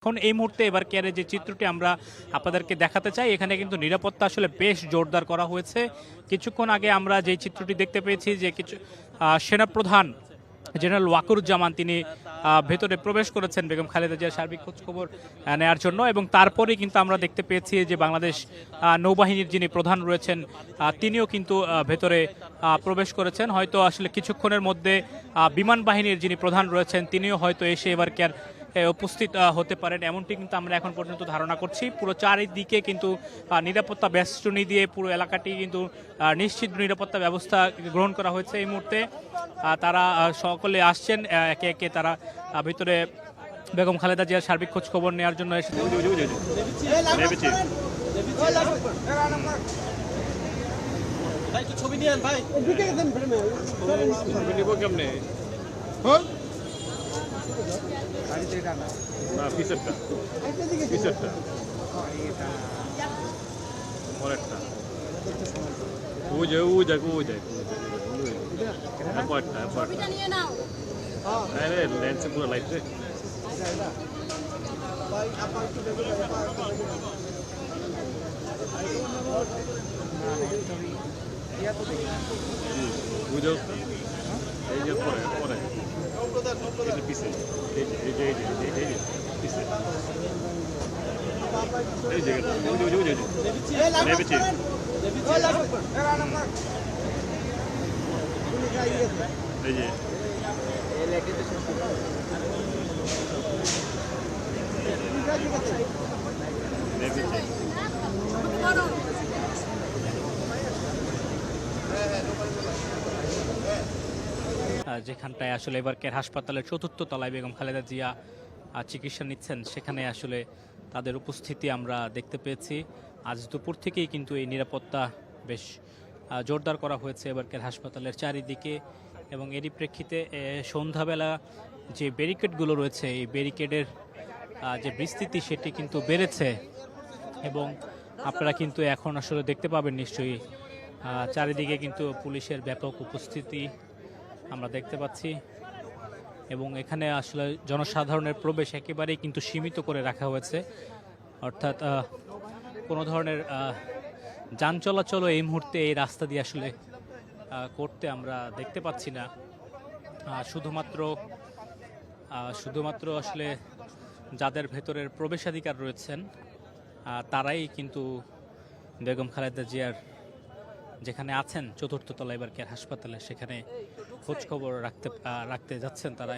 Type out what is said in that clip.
এখন এই মুহূর্তে এবার কেয়ারের যে চিত্রটি আমরা আপনাদেরকে দেখাতে চাই, এখানে কিন্তু নিরাপত্তা আসলে বেশ জোরদার করা হয়েছে। কিছুক্ষণ আগে আমরা যে চিত্রটি দেখতে পেয়েছি যে কিছু সেনাপ্রধান জেনারেল ওয়াকুরুজ্জামান তিনি ভেতরে প্রবেশ করেছেন বেগম খালেদা জিয়ার সার্বিক খোঁজখবর নেওয়ার জন্য, এবং তারপরেই কিন্তু আমরা দেখতে পেয়েছি যে বাংলাদেশ নৌবাহিনীর যিনি প্রধান রয়েছেন তিনিও কিন্তু ভেতরে প্রবেশ করেছেন। হয়তো আসলে কিছুক্ষণের মধ্যে বিমান বাহিনীর যিনি প্রধান রয়েছেন তিনিও হয়তো এসে এবার কেয়ার উপস্থিত হতে পারেন, এমনটি কিন্তু আমরা এখন পর্যন্ত ধারণা করছি। পুরো চারিদিকে কিন্তু নিরাপত্তা বেষ্টনী দিয়ে পুরো এলাকাটি কিন্তু নিশ্চিত নিরাপত্তা ব্যবস্থা গ্রহণ করা হয়েছে। এই মুহূর্তে তারা সকলে আসছেন একে একে, তারা ভিতরে বেগম খালেদা জিয়ার সার্বিক খোঁজ খবর নেওয়ার জন্য এসেছে। ছবি নিয়ে ভাই কেমনে না পিসেরটা পিসেরটা পরেরটা ওই যায় ওই যায় ওই যায় পরেরটা পরেরটা আরে লেন্সে পুরো লাইট রে বুঝো এই যে পরে পরে এই যে পিছে এই যে এই যে এই যে পিছে এই যে ওই যে নেবেছি এই যে যেখানটায় আসলে এবার কেয়ার হাসপাতালের চতুর্থ তলায় বেগম খালেদা জিয়া চিকিৎসা নিচ্ছেন, সেখানে আসলে তাদের উপস্থিতি আমরা দেখতে পেয়েছি। আজ দুপুর থেকেই কিন্তু এই নিরাপত্তা বেশ জোরদার করা হয়েছে এবার কেয়ার হাসপাতালের চারিদিকে, এবং এরই প্রেক্ষিতে সন্ধ্যাবেলা যে ব্যারিকেডগুলো রয়েছে এই ব্যারিকেডের যে বিস্তৃতি সেটি কিন্তু বেড়েছে, এবং আপনারা কিন্তু এখন আসলে দেখতে পাবেন নিশ্চয়ই চারিদিকে কিন্তু পুলিশের ব্যাপক উপস্থিতি আমরা দেখতে পাচ্ছি, এবং এখানে আসলে জনসাধারণের প্রবেশ একেবারেই কিন্তু সীমিত করে রাখা হয়েছে। অর্থাৎ কোনো ধরনের যান চলাচলও এই মুহূর্তে এই রাস্তা দিয়ে আসলে করতে আমরা দেখতে পাচ্ছি না। শুধুমাত্র আসলে যাদের ভেতরের প্রবেশাধিকার রয়েছেন তারাই কিন্তু বেগম খালেদা জিয়ার যেখানে আছেন চতুর্থ তলা এবার কেয়ার হাসপাতালে সেখানে খোঁজ খবর রাখতে যাচ্ছেন তারা।